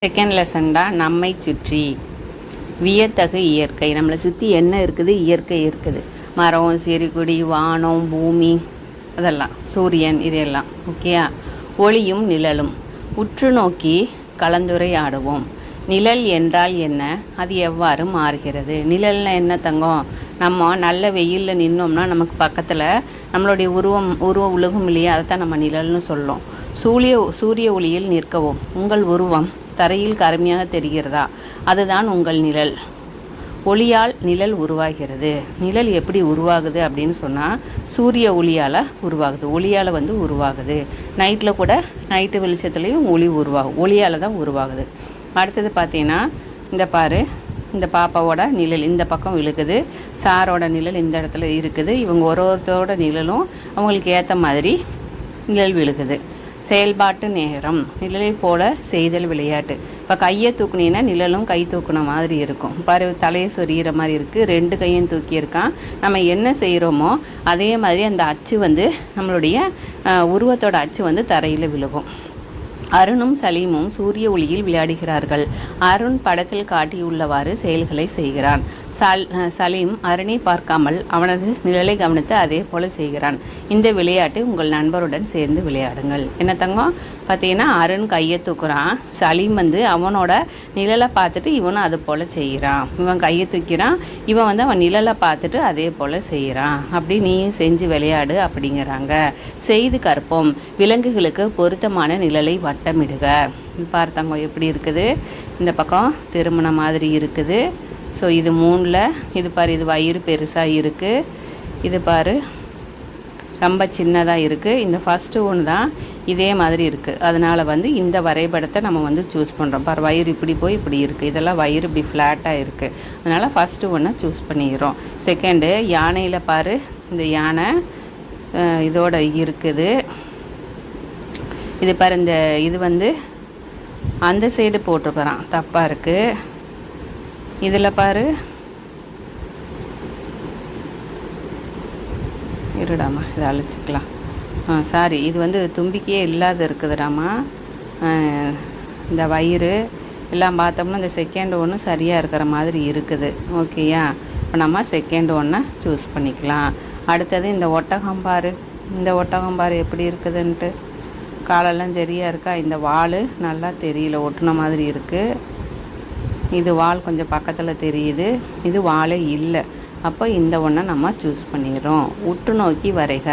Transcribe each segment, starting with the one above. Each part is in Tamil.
செகண்ட் லெசன் தான் நம்மை சுற்றி வியத்தகு இயற்கை. நம்மளை சுற்றி என்ன இருக்குது? இயற்கை இருக்குது. மரம், செடி, கொடி, வானம், பூமி, அதெல்லாம், சூரியன், இதெல்லாம். ஓகேயா? ஒளியும் நிழலும் உற்று நோக்கி கலந்துரையாடுவோம். நிழல் என்றால் என்ன? அது எவ்வாறு மாறுகிறது? நிழல்னா என்ன தங்கம்? நம்ம நல்ல வெயிலில் நின்னோம்னா நமக்கு பக்கத்தில் நம்மளுடைய உருவ உலகம் இல்லையா, அதை தான் நம்ம நிழல்னு சொல்லும். சூரிய ஒளியில் நிற்கவும் உங்கள் உருவம் தரையில் கருமையாக தெரிகிறதா? அதுதான் உங்கள் நிழல். ஒளியால் நிழல் உருவாகிறது. நிழல் எப்படி உருவாகுது அப்படின்னு சொன்னால் சூரிய ஒளியால் உருவாகுது. ஒளியால் உருவாகுது. நைட்டில் கூட நைட்டு வெளிச்சத்துலேயும் ஒளி உருவாகும். ஒளியால் தான் உருவாகுது. அடுத்தது பார்த்தீங்கன்னா இந்த பாரு, இந்த பாப்பாவோட நிழல் இந்த பக்கம் விழுகுது. சாரோட நிழல் இந்த இடத்துல இருக்குது. இவங்க ஒருத்தரோட நிழலும் அவங்களுக்கு ஏற்ற மாதிரி நிழல் விழுகுது. செயல்பாட்டு நேரம். நிழலை போல செய்தல் விளையாட்டு. இப்போ கையை தூக்குனீங்கன்னா நிழலும் கை தூக்குன மாதிரி இருக்கும். பாரு, தலையை சொரிகிற மாதிரி இருக்குது. 2 கையும் தூக்கியிருக்கான். நம்ம என்ன செய்கிறோமோ அதே மாதிரி அந்த அச்சு நம்மளுடைய உருவத்தோட அச்சு தரையில் விழுகும். அருணும் சலீமும் சூரிய ஒளியில் விளையாடுகிறார்கள். அருண் படத்தில் காட்டியுள்ளவாறு செயல்களை செய்கிறான். சலீம் அருணை பார்க்காமல் அவனது நிழலை கவனித்து அதே போல செய்கிறான். இந்த விளையாட்டு உங்கள் நண்பருடன் சேர்ந்து விளையாடுங்கள். என்ன தங்கம்? பார்த்தீங்கன்னா அருண் கையை தூக்குறான். சலீம் அவனோட நிழலை பார்த்துட்டு இவனும் அது போல் செய்கிறான். இவன் கையை தூக்கிறான். இவன் அவன் நிழலை பார்த்துட்டு அதே போல் செய்கிறான். அப்படி நீயும் செஞ்சு விளையாடு அப்படிங்கிறாங்க. செய்து கற்போம். விலங்குகளுக்கு பொருத்தமான நிழலை வட்டமிடுக. பார்த்தாங்க எப்படி இருக்குது. இந்த பக்கம் திருமண மாதிரி இருக்குது. ஸோ இது 3ல் இது பாரு, இது வயிறு பெருசாக இருக்குது. இது பாரு ரொம்ப சின்னதாக இருக்குது. இந்த ஃபஸ்ட்டு ஒன்று தான் இதே மாதிரி இருக்குது. அதனால் இந்த வரைபடத்தை நம்ம சூஸ் பண்ணுறோம். பாரு, வயிறு இப்படி போய் இப்படி இருக்குது. இதெல்லாம் வயிறு இப்படி ஃப்ளாட்டாக இருக்குது. அதனால் ஃபஸ்ட்டு ஒன்றை சூஸ் பண்ணிக்கிறோம். செகண்டு யானையில் பாரு, இந்த யானை இதோட இருக்குது. இது பாரு, இந்த இது அந்த சைடு போட்டிருக்கிறான், தப்பாக இருக்குது. இதில் பாரு, இருடாமா இதை அழைச்சிக்கலாம். சாரி, இது தும்பிக்கையே இல்லாத இருக்குதுடாமா. இந்த வயிறு எல்லாம் பார்த்தோம்னா இந்த செகண்ட் ஒன்று சரியாக இருக்கிற மாதிரி இருக்குது. ஓகேயா? இப்போ நம்ம செகண்ட் ஒன்றை சூஸ் பண்ணிக்கலாம். அடுத்தது இந்த ஒட்டகம் பாரு. இந்த ஒட்டகம் பாரு எப்படி இருக்குதுன்ட்டு. காலெல்லாம் சரியாக இருக்கா? இந்த வால் நல்லா தெரியல, ஒட்டுன மாதிரி இருக்குது. இது வால் கொஞ்சம் பக்கத்தில் தெரியுது. இது வாலே இல்லை. அப்போ இந்த ஒன்றை நம்ம சூஸ் பண்ணிடுறோம். உற்று நோக்கி வரைக.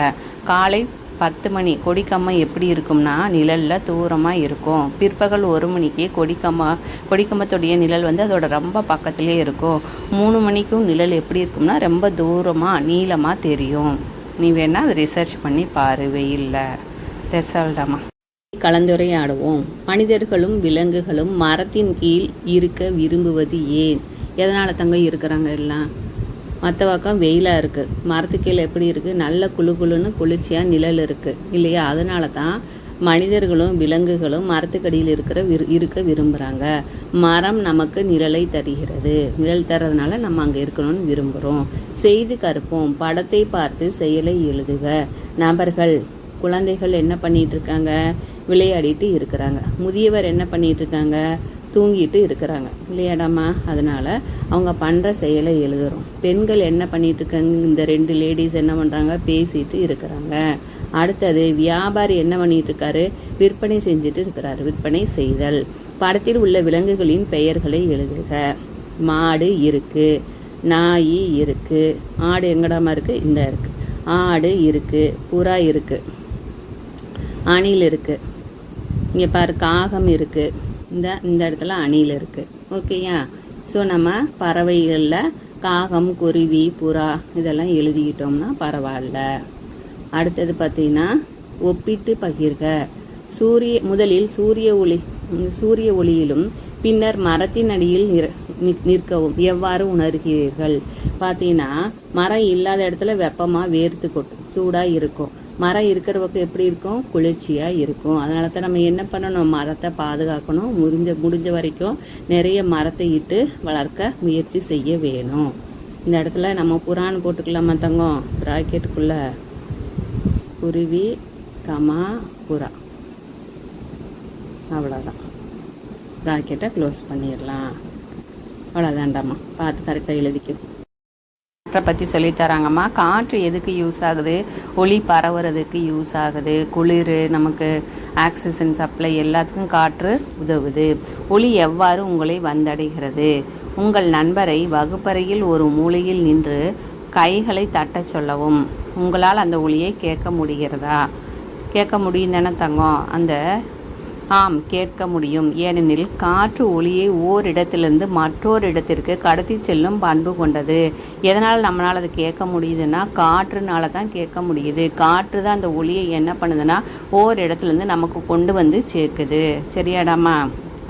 காலை 10 மணி கொடிக்கம்பம் எப்படி இருக்கும்னா நிழலில் தூரமாக இருக்கும். பிற்பகல் 1 மணிக்கு கொடிக்கம்பத்துடைய நிழல் அதோட ரொம்ப பக்கத்துலேயே இருக்கும். 3 மணிக்கும் நிழல் எப்படி இருக்கும்னா ரொம்ப தூரமாக நீளமாக தெரியும். நீ வேணால் அதை ரிசர்ச் பண்ணி பாரு வெயிலில். தெர்சால்டாமா. கலந்துரையாடுவோம். மனிதர்களும் விலங்குகளும் மரத்தின் கீழ் இருக்க விரும்புவது ஏன்? எதனால் தங்க இருக்கிறாங்க எல்லாம்? மற்ற பக்கம் வெயிலாக இருக்குது. மரத்து கீழே எப்படி இருக்குது? நல்ல குளுன்னு குளிர்ச்சியாக நிழல் இருக்குது இல்லையா? அதனால தான் மனிதர்களும் விலங்குகளும் மரத்துக்கடியில் இருக்க விரும்புகிறாங்க. மரம் நமக்கு நிழலை தருகிறது. நிழல் தர்றதுனால நம்ம அங்கே இருக்கணும்னு விரும்புகிறோம். செய்து கற்போம். படத்தை பார்த்து செயலை எழுதுக. நபர்கள், குழந்தைகள் என்ன பண்ணிட்டு இருக்காங்க? விளையாடிட்டு இருக்கிறாங்க. முதியவர் என்ன பண்ணிட்டு இருக்காங்க? தூங்கிட்டு இருக்கிறாங்க. விளையாடாமா? அதனால் அவங்க பண்ணுற செயலை எழுதுகிறோம். பெண்கள் என்ன பண்ணிட்டு இருக்காங்க? இந்த 2 லேடிஸ் என்ன பண்ணுறாங்க? பேசிட்டு இருக்கிறாங்க. அடுத்தது வியாபாரி என்ன பண்ணிட்டு இருக்காரு? விற்பனை செஞ்சுட்டு இருக்கிறாரு. விற்பனை செய்தல். படத்தில் உள்ள விலங்குகளின் பெயர்களை எழுதுக. மாடு இருக்கு, நாய் இருக்கு. ஆடு எங்கடாமா இருக்கு? இந்த இருக்கு. ஆடு இருக்கு, புறா இருக்கு, அணில் இருக்கு. இங்கே பாரு, காகம் இருக்கு. இந்த இடத்துல அணில் இருக்கு. ஓகேயா? ஸோ நம்ம பறவைகளில் காகம், குருவி, புறா இதெல்லாம் எழுதிக்கிட்டோம்னா பரவாயில்ல. அடுத்தது பார்த்தீங்கன்னா ஒப்பிட்டு பகிர்க. முதலில் சூரிய ஒளியிலும் பின்னர் மரத்தின் அடியில் நிற்கவும் எவ்வாறு உணர்கிறீர்கள்? பார்த்தீங்கன்னா மரம் இல்லாத இடத்துல வெப்பமாக வேர்த்து கொட்டும், சூடாக இருக்கும். மரம் இருக்கிற பக்கம் எப்படி இருக்கும்? குளிர்ச்சியாக இருக்கும். அதனால தான் நம்ம என்ன பண்ணணும்? மரத்தை பாதுகாக்கணும். முடிஞ்ச வரைக்கும் நிறைய மரத்தை இட்டு வளர்க்க முயற்சி செய்ய வேணும். இந்த இடத்துல நம்ம புறான்னு போட்டுக்கலாமா தங்கம்? ப்ராக்கெட்டுக்குள்ள குருவி, கமா, புறா, அவ்வளோதான். ப்ராக்கெட்டை க்ளோஸ் பண்ணிடலாம். அவ்வளோதான்டாம்மா, பார்த்து கரெக்டாக எழுதிக்கும். காற்றை பற்றி சொல்லித்தராங்கம்மா. காற்று எதுக்கு யூஸ் ஆகுது? ஒளி பரவுறதுக்கு யூஸ் ஆகுது. குளிர், நமக்கு ஆக்சிஜன் சப்ளை எல்லாத்துக்கும் காற்று உதவுது. ஒளி எவ்வாறு உங்களை வந்தடைகிறது? உங்கள் நண்பரை வகுப்பறையில் ஒரு மூலையில் நின்று கைகளை தட்டச் சொல்லவும். உங்களால் அந்த ஒளியை கேட்க முடிகிறதா? கேட்க முடியும் தானே தங்கம்? ஆம், கேட்க முடியும். ஏனெனில் காற்று ஒளியை ஓரிடத்திலிருந்து மற்றொரு இடத்திற்கு கடத்தி செல்லும் பண்பு கொண்டது. எதனால் நம்மளால் அதை கேட்க முடியுதுன்னா, காற்றுனால தான் கேட்க முடியுது. காற்று தான் அந்த ஒளியை என்ன பண்ணுதுன்னா ஓரிடத்துலேருந்து நமக்கு கொண்டு வந்து சேர்க்குது. சரியாடாமா?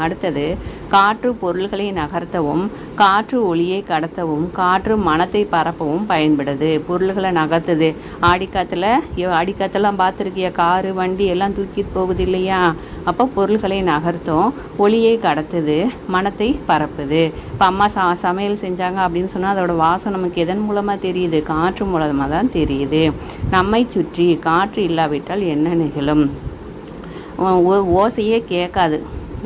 அடுத்தது, காற்று பொருள்களை நகர்த்தவும் காற்று ஒளியை கடத்தவும் காற்று மனத்தை பரப்பவும் பயன்படுது. பொருள்களை நகர்த்துது. ஆடிக்காத்தெல்லாம் பார்த்துருக்கியா? காரு, வண்டி எல்லாம் தூக்கிட்டு போகுது இல்லையா? அப்போ பொருள்களை நகர்த்தும், ஒளியை கடத்துது, மனத்தை பரப்புது. இப்போ அம்மா சமையல் செஞ்சாங்க அப்படின்னு சொன்னால் அதோட வாசம் நமக்கு எதன் மூலமாக தெரியுது? காற்று மூலமாக தான் தெரியுது. நம்மை சுற்றி காற்று இல்லாவிட்டால் என்ன நிகழும்? ஓசையே கேட்காது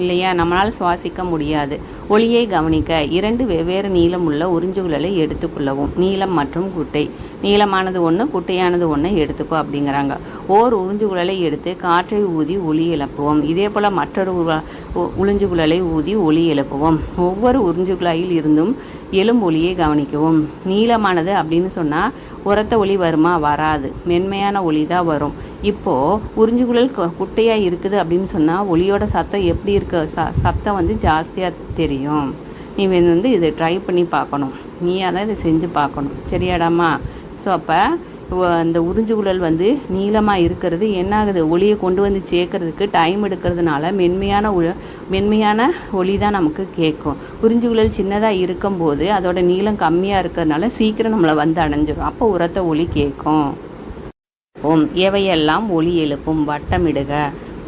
இல்லையா? நம்மளால் சுவாசிக்க முடியாது. ஒளியை கவனிக்க 2 வெவ்வேறு நீளமுள்ள உறிஞ்சுகுழலை எடுத்துக்கொள்ளவும். நீளம் மற்றும் குட்டை. நீளமானது ஒன்று, குட்டையானது ஒன்று எடுத்துக்கோ அப்படிங்கிறாங்க. ஓர் உறிஞ்சுகுழலை எடுத்து காற்றை ஊதி ஒளி எழுப்புவோம். இதே போல் மற்றொரு உறிஞ்சுகுழலை ஊதி ஒளி எழுப்புவோம். ஒவ்வொரு உறிஞ்சுகுழாயில் இருந்தும் எழும் ஒளியை கவனிக்கவும். நீளமானது அப்படின்னு சொன்னால் உரத்த ஒளி வருமா? வராது. மென்மையான ஒளி தான் வரும். இப்போது உறிஞ்சுகுழல் குட்டையாக இருக்குது அப்படின்னு சொன்னால் ஒளியோட சத்தம் எப்படி இருக்கு? சத்தம் வந்து ஜாஸ்தியாக தெரியும். நீ இதை ட்ரை பண்ணி பார்க்கணும். நீயாக தான் இதை செஞ்சு பார்க்கணும். சரியாடாமா? ஸோ அப்போ அந்த உறிஞ்சுகுழல் வந்து நீளமாக இருக்கிறது என்ன ஆகுது? ஒளியை கொண்டு வந்து சேர்க்கறதுக்கு டைம் எடுக்கிறதுனால மென்மையான ஒளி தான் நமக்கு கேட்கும். உறிஞ்சுகுழல் சின்னதாக இருக்கும்போது அதோட நீளம் கம்மியாக இருக்கிறதுனால சீக்கிரம் நம்மளை வந்து அடைஞ்சிடும். அப்போ உரத்த ஒளி கேட்கும். எவையெல்லாம் ஒளி எழுப்பும்? வட்டமிடுக.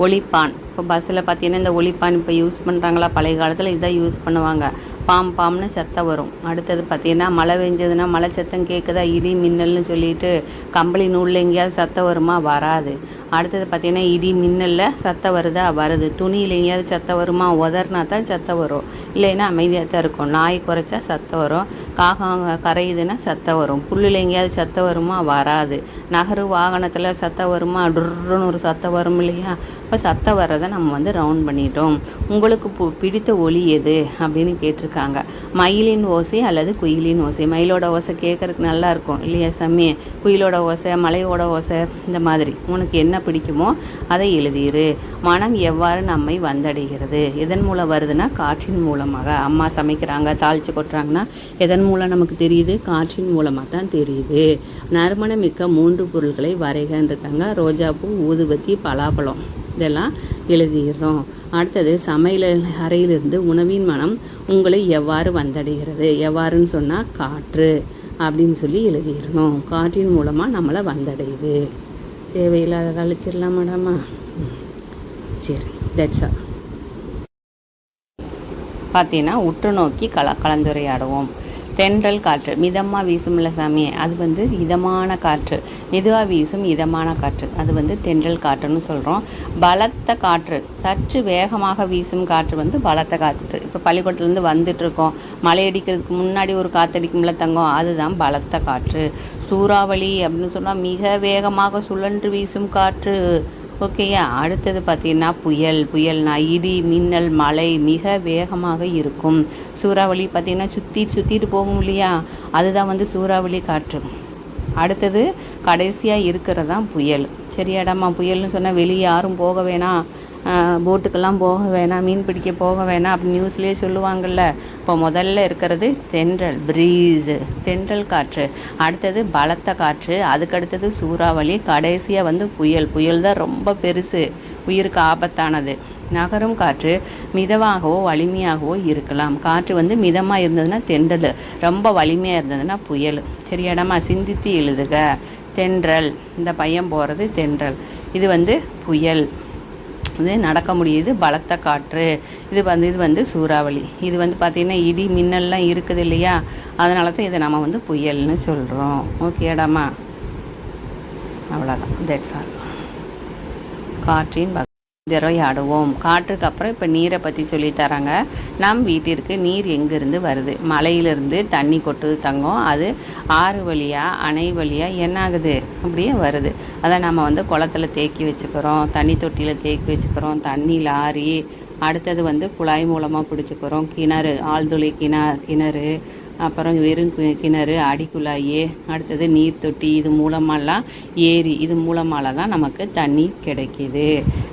ஒளிப்பான். இப்போ பஸ்ஸில் பார்த்தீங்கன்னா இந்த ஒளிப்பான் இப்போ யூஸ் பண்ணுறாங்களா? பழைய காலத்தில் இதான் யூஸ் பண்ணுவாங்க. பாம்னு சத்தம் வரும். அடுத்தது பார்த்தீங்கன்னா மழை பெஞ்சதுன்னா மழை சத்தம் கேட்குதா? இடி மின்னல்னு சொல்லிட்டு கம்பளி நூலில் எங்கேயாவது சத்தம் வருமா? வராது. அடுத்தது பார்த்தீங்கன்னா இடி மின்னலில் சத்தம் வருதா? வருது. துணியில் எங்கேயாவது சத்தம் வருமா? உதறினா தான் சத்தம் வரும். இல்லைன்னா அமைதியாக தான் இருக்கும். நாய் குறைச்சா சத்தம் வரும். காகம் கரையுதுன்னா சத்தம் வரும். புல்லில் எங்கேயாவது சத்தம் வருமா? வராது. நகரு வாகனத்தில் சத்தம் வருமா? டுர்ன்னு ஒரு சத்தம் வரும் இல்லையா? இப்போ சத்தம் வர்றதை நம்ம வந்து ரவுண்ட் பண்ணிட்டோம். உங்களுக்கு பிடித்த ஒலி எது அப்படின்னு கேட்டிருக்காங்க. மயிலின் ஓசை அல்லது குயிலின் ஓசை. மயிலோட ஓசை கேட்கறதுக்கு நல்லா இருக்கும் இல்லையா சாமி? குயிலோட ஓசை, மலையோட ஓசை, இந்த மாதிரி உனக்கு என்ன பிடிக்குமோ அதை எழுதிரு. மனம் எவ்வாறு நம்மை வந்தடைகிறது? எதன் மூலம் வருதுன்னா காற்றின் மூலமாக. அம்மா சமைக்கிறாங்க, தாளித்து கொட்டுறாங்கன்னா எதன் மூலம் நமக்கு தெரியுது? காற்றின் மூலமாக தான் தெரியுது. நறுமணமிக்க 3 பொருட்களை வரைகன்றிருக்காங்க. ரோஜாப்பூ, ஊதுபத்தி, பலாப்பழம். இதெல்லாம் எழுதிடுறோம். அடுத்தது, சமையல் அறையிலிருந்து உணவின் மனம் உங்களை எவ்வாறு வந்தடைகிறது? எவ்வாறுன்னு சொன்னால் காற்று அப்படின்னு சொல்லி எழுதிடணும். காற்றின் மூலமாக நம்மளை வந்தடையுது. தேவையில்லாத கழிச்சிடலாம் மேடமா? சரி, தட்ஸ் ஆல். பார்த்தீங்கன்னா உற்று நோக்கி கலந்துரையாடுவோம். தென்றல் காற்று மிதமாக வீசும்ல சாமி, அது வந்து இதமான காற்று. மெதுவாக வீசும் இதமான காற்று, அது வந்து தென்றல் காற்றுன்னு சொல்கிறோம். பலத்த காற்று, சற்று வேகமாக வீசும் காற்று வந்து பலத்த காற்று. இப்போ பள்ளிக்கூடத்துலேருந்து வந்துட்டுருக்கோம், மழை அடிக்கிறதுக்கு முன்னாடி ஒரு காற்றடிக்கும்ல தங்கம், அதுதான் பலத்த காற்று. சூறாவளி அப்படின்னு சொன்னால் மிக வேகமாக சுழன்று வீசும் காற்று. ஓகேயா? அடுத்தது பார்த்திங்கன்னா புயல்னா இடி மின்னல் மழை மிக வேகமாக இருக்கும். சூறாவளி பார்த்திங்கன்னா சுற்றிட்டு போகும் இல்லையா, அதுதான் வந்து சூறாவளி காற்று. அடுத்தது கடைசியாக இருக்கிறது தான் புயல். சரியாடாமா? புயல்னு சொன்னால் வெளியே யாரும் போக வேணாம், போட்டுக்கெல்லாம் போக வேணாம், மீன் பிடிக்க போக வேணாம் அப்படின்னு நியூஸ்லேயே சொல்லுவாங்கள்ல. இப்போ முதல்ல இருக்கிறது தென்றல் ப்ரீஸ், தென்றல் காற்று. அடுத்தது பலத்த காற்று, அதுக்கடுத்தது சூறாவளி, கடைசியாக வந்து புயல் தான் ரொம்ப பெருசு, உயிருக்கு ஆபத்தானது. நகரும் காற்று மிதமாகவோ வலிமையாகவோ இருக்கலாம். காற்று வந்து மிதமாக இருந்ததுன்னா தென்றல், ரொம்ப வலிமையாக இருந்ததுன்னா புயல். சரியாடாமா? சிந்தித்து எழுதுக. தென்றல், இந்த பையன் போகிறது தென்றல், இது வந்து புயல், இது நடக்க முடியுது பலத்த காற்று, இது வந்து சூறாவளி, இது வந்து பார்த்திங்கன்னா இடி மின்னல்லாம் இருக்குது இல்லையா, அதனால தான் இதை நம்ம வந்து புயல்னு சொல்கிறோம். ஓகேடாமா? அவ்வளோதான், தட்ஸ் ஆல். காற்றின் ஆடுவோம். காற்றுக்கு அப்புறம் இப்போ நீரை பற்றி சொல்லித்தராங்க. நம் வீட்டிற்கு நீர் எங்கேருந்து வருது? மலையிலிருந்து தண்ணி கொட்டுது தங்கம். அது ஆறு வழியாக அணை வழியாக என்ன ஆகுது? அப்படியே வருது. அதை நம்ம வந்து குளத்துல தேக்கி வச்சுக்கிறோம், தண்ணி தொட்டியில் தேக்கி வச்சுக்கிறோம், தண்ணி லாரி. அடுத்தது வந்து குழாய் மூலமாக பிடிச்சிக்கிறோம், கிணறு, ஆழ்துளை கிணறு, அப்புறம் வெறும் கிணறு, அடிக்குழாய், அடுத்தது நீர் தொட்டி. இது மூலமாலாம் ஏரி, இது மூலமாக தான் நமக்கு தண்ணி கிடைக்கிது.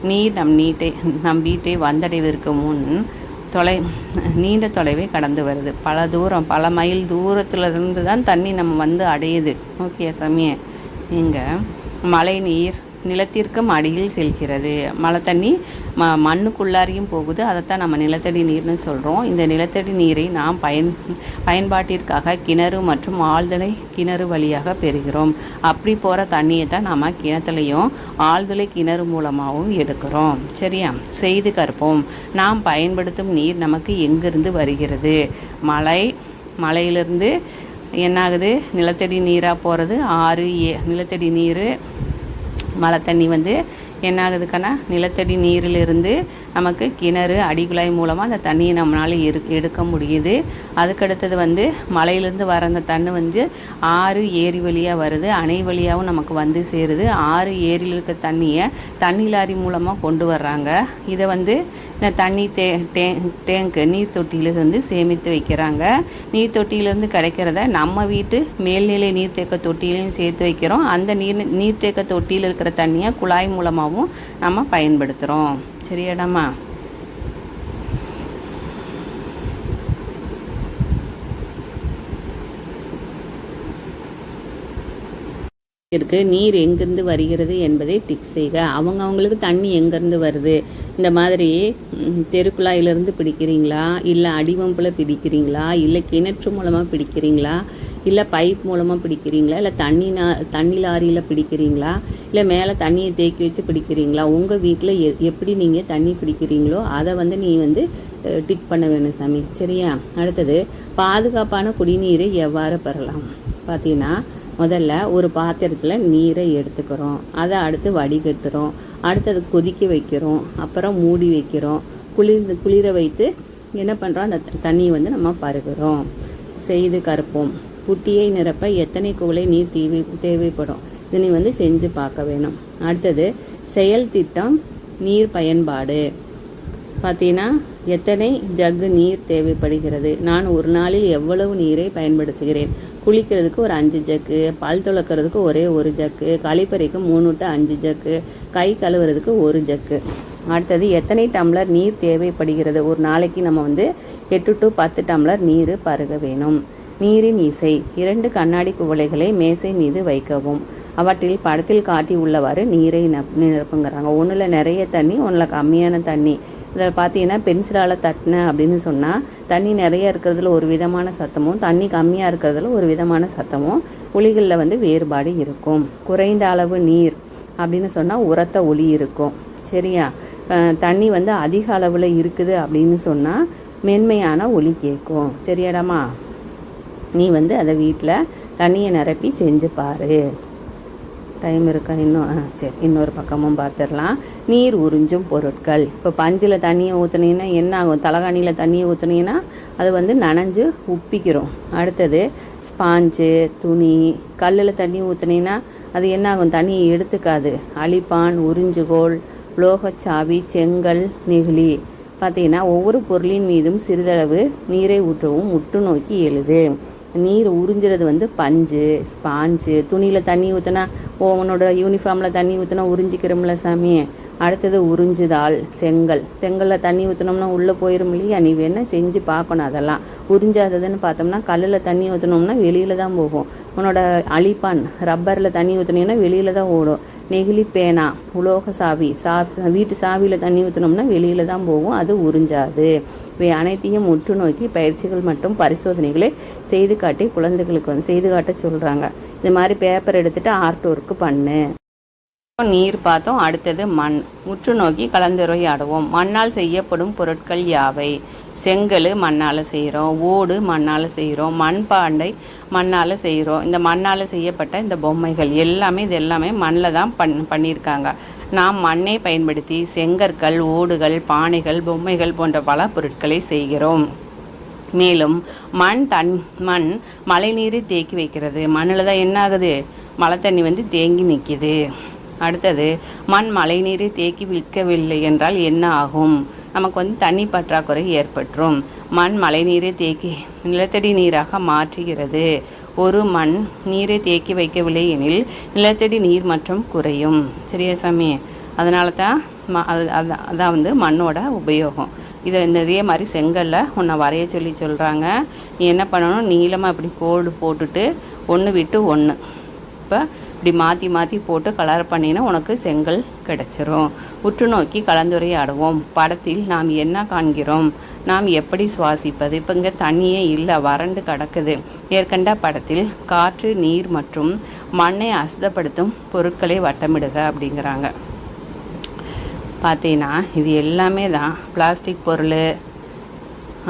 நீர் நம் வீட்டை வந்தடைவதற்கு முன் நீண்ட தொலைவை கடந்து வருது. பல மைல் தூரத்துலேருந்து தான் தண்ணி நம்ம வந்து அடையுது. ஓகே சாமி. இங்கே மழை நீர் நிலத்திற்கும் அடியில் செல்கிறது. மழை தண்ணி மண்ணுக்குள்ளாரையும் போகுது. அதைத்தான் நம்ம நிலத்தடி நீர்னு சொல்கிறோம். இந்த நிலத்தடி நீரை நாம் பயன்பாட்டிற்காக கிணறு மற்றும் ஆழ்துளை கிணறு வழியாக பெறுகிறோம். அப்படி போகிற தண்ணியை தான் நம்ம கிணத்துலையும் ஆழ்துளை கிணறு மூலமாகவும் எடுக்கிறோம். சரியா? செய்து கற்போம். நாம் பயன்படுத்தும் நீர் நமக்கு எங்கிருந்து வருகிறது? மலையிலிருந்து என்னாகுது? நிலத்தடி நீராக போகிறது. ஆறு, நிலத்தடி நீர், மழை தண்ணி வந்து என்ன ஆகுதுக்கன்னா நிலத்தடி நீரிலிருந்து நமக்கு கிணறு, அடிக்குழாய் மூலமாக அந்த தண்ணியை நம்மளால் எடுக்க முடியுது. அதுக்கடுத்தது வந்து மலையிலேருந்து வர அந்த தண்ணி வந்து ஆறு, ஏரி வழியாக வருது, அணை வழியாகவும் நமக்கு வந்து சேருது. ஆறு, ஏரியில் இருக்க தண்ணியை தண்ணி லாரி மூலமாக கொண்டு வர்றாங்க. இதை வந்து தண்ணி டேங்க்கு, நீர் தொட்டியிலிருந்து சேமித்து வைக்கிறாங்க. நீர் தொட்டியிலேருந்து கிடைக்கிறத நம்ம வீட்டு மேல்நிலை நீர்த்தேக்க தொட்டியிலையும் சேர்த்து வைக்கிறோம். அந்த நீர்த்தேக்க தொட்டியில் இருக்கிற தண்ணியை குழாய் மூலமாகவும் நம்ம பயன்படுத்துகிறோம். சரியாடாமா? இருக்கு. நீர் எங்கிருந்து வருகிறது என்பதை டிக் செய்க. அவங்களுக்கு தண்ணி எங்கேருந்து வருது? இந்த மாதிரி தெருக்குழாயிலிருந்து பிடிக்கிறீங்களா, இல்லை அடிவம்பில் பிடிக்கிறீங்களா, இல்லை கிணற்று மூலமாக பிடிக்கிறீங்களா, இல்லை பைப் மூலமாக பிடிக்கிறீங்களா, இல்லை தண்ணி லாரியில் பிடிக்கிறீங்களா, இல்லை மேலே தண்ணியை தேக்கி வச்சு பிடிக்கிறீங்களா? உங்கள் வீட்டில் எப்படி நீங்கள் தண்ணி பிடிக்கிறீங்களோ அதை வந்து நீ வந்து டிக் பண்ண வேணும் சாமி. சரியா? அடுத்தது பாதுகாப்பான குடிநீரை எவ்வாறு பெறலாம்? பார்த்தீங்கன்னா முதல்ல ஒரு பாத்திரத்தில் நீரை எடுத்துக்கிறோம், அதை அடுத்து வடிகட்டுறோம், அடுத்தது கொதிக்க வைக்கிறோம், அப்புறம் மூடி வைக்கிறோம், குளிர வைத்து என்ன பண்ணுறோம்? அந்த தண்ணியை வந்து நம்ம பருகிறோம். செய்து கற்போம். புட்டியை நிரப்ப எத்தனை குவளை நீர் தேவைப்படும்? இதனை வந்து செஞ்சு பார்க்க வேணும். அடுத்தது செயல் திட்டம் நீர் பயன்பாடு. பார்த்தீங்கன்னா எத்தனை ஜக்கு நீர் தேவைப்படுகிறது? நான் ஒரு நாளில் எவ்வளவு நீரை பயன்படுத்துகிறேன்? குளிக்கிறதுக்கு ஒரு 5 ஜக்கு, பல் துளக்கிறதுக்கு ஒரே ஒரு ஜக்கு, கழிப்பறைக்கு 3 to 5 ஜக்கு, கை கழுவுறதுக்கு 1 ஜக்கு. அடுத்தது எத்தனை டம்ளர் நீர் தேவைப்படுகிறது? ஒரு நாளைக்கு நம்ம வந்து 8 to 10 டம்ளர் நீர் பருக வேணும். நீரின் இசை. 2 கண்ணாடி குவளைகளை மேசை மீது வைக்கவும். அவற்றில் படத்தில் காட்டி உள்ளவாறு நீரை நிரப்புங்கிறாங்க. ஒன்றில் நிறைய தண்ணி, ஒன்றில் கம்மியான தண்ணி. இதில் பார்த்தீங்கன்னா பென்சிலால் தட்டினேன் அப்படின்னு சொன்னால் தண்ணி நிறைய இருக்கிறதுல ஒரு விதமான சத்தமும், தண்ணி கம்மியாக இருக்கிறதுல ஒரு விதமான சத்தமும், ஒலிகளில் வந்து வேறுபாடு இருக்கும். குறைந்த அளவு நீர் அப்படின்னு சொன்னால் உரத்த ஒலி இருக்கும். சரியா? தண்ணி வந்து அதிக அளவில் இருக்குது அப்படின்னு சொன்னால் மென்மையான ஒலி கேட்கும். சரியாடாமா? நீ வந்து அதை வீட்டில் தண்ணியை நிரப்பி செஞ்சு பாரு. டைம் இருக்கா இன்னும்? சரி, இன்னொரு பக்கமும் பார்த்துடலாம். நீர் உறிஞ்சும் பொருட்கள். இப்போ பஞ்சில் தண்ணியை ஊற்றுனீங்கன்னா என்ன ஆகும்? தலகாணியில் தண்ணியை ஊற்றுனீங்கன்னா அது வந்து நனைஞ்சு உப்பிக்கிறோம். அடுத்தது ஸ்பாஞ்சு, துணி. கல்லில் தண்ணி ஊற்றுனீங்கன்னா அது என்ன ஆகும்? தண்ணியை எடுத்துக்காது. அழிப்பான், உறிஞ்சுகோல், உலோகச்சாவி, செங்கல், நெகிழி. பார்த்தீங்கன்னா ஒவ்வொரு பொருளின் மீதும் சிறிதளவு நீரை ஊற்றவும் உற்று நோக்கி எழுது. நீர் உறிஞ்சுறது வந்து பஞ்சு, ஸ்பாஞ்சு. துணியில் தண்ணி ஊற்றினா உன்னோட யூனிஃபார்மில் தண்ணி ஊற்றினா உறிஞ்சிக்கிறோம்ல சாமி. அடுத்தது உறிஞ்சுதால், செங்கலில் தண்ணி ஊற்றினோம்னா உள்ளே போயிடும் இல்லையா? நீ வேணால் செஞ்சு பார்க்கணும். அதெல்லாம் உறிஞ்சாததுன்னு பார்த்தோம்னா கல்லில் தண்ணி ஊற்றினோம்னா வெளியில் தான் போகும். உன்னோட அழிப்பான், ரப்பரில் தண்ணி ஊற்றினீங்கன்னா வெளியில் தான் ஓடும். நெகிழி, பேனா, உலோக சாவி, வீட்டு சாவியில் தண்ணி ஊற்றினோம்னா வெளியில் தான் போகும், அது உறிஞ்சாது. இவை அனைத்தையும் உற்று நோக்கி பயிற்சிகள் மற்றும் பரிசோதனைகளை செய்து காட்டி குழந்தைகளுக்கு வந்து செய்து காட்ட சொல்கிறாங்க. இது மாதிரி பேப்பர் எடுத்துகிட்டு ஆர்ட் ஒர்க்கு பண்ணு. நீர் பார்த்தோம். அடுத்தது மண். உற்று நோக்கி கலந்துரையாடுவோம். மண்ணால் செய்யப்படும் பொருட்கள் யாவை? செங்கல் மண்ணால் செய்கிறோம், ஓடு மண்ணால் செய்கிறோம், மண்பாண்டை மண்ணால் செய்கிறோம். இந்த மண்ணால் செய்யப்பட்ட இந்த பொம்மைகள் எல்லாமே இது எல்லாமே மண்ணில் தான் பண்ணியிருக்காங்க. நாம் மண்ணை பயன்படுத்தி செங்கற்கள், ஓடுகள், பானைகள், பொம்மைகள் போன்ற பல பொருட்களை செய்கிறோம். மேலும் மண் மழைநீரை தேக்கி வைக்கிறது. மண்ணில் தான் என்ன ஆகுது, மழை தண்ணி வந்து தேங்கி நிற்கிது. அடுத்தது மண் மழைநீரை தேக்கி வைக்கவில்லை என்றால் என்ன ஆகும், நமக்கு வந்து தண்ணி பற்றாக்குறை ஏற்பட்டுரும். மண் மழைநீரை தேக்கி நிலத்தடி நீராக மாற்றுகிறது. ஒரு மண் நீரை தேக்கி வைக்கவில்லை எனில் நிலத்தடி நீர் மற்றும் குறையும். சரியா சாமி? அதனால தான் அதான் வந்து மண்ணோட உபயோகம். இதை இதே மாதிரி செங்கல்ல உன்னை வரைய சொல்கிறாங்க. நீ என்ன பண்ணணும், நீளமாக இப்படி கோடு போட்டுட்டு ஒன்று விட்டு ஒன்று இப்போ இப்படி மாற்றி மாற்றி போட்டு கலர் பண்ணினா உனக்கு செங்கல் கிடச்சிரும். உற்று நோக்கி கலந்துரையாடுவோம். படத்தில் நாம் என்ன காண்கிறோம், நாம் எப்படி சுவாசிப்பது? இப்போ இங்கே தண்ணியே இல்லை, வறண்டு கிடக்குது. ஏற்கண்ட படத்தில் காற்று, நீர் மற்றும் மண்ணை அசுத்தப்படுத்தும் பொருட்களை வட்டமிடுக அப்படிங்கிறாங்க. பார்த்தீங்கன்னா இது எல்லாமே தான் பிளாஸ்டிக் பொருள்.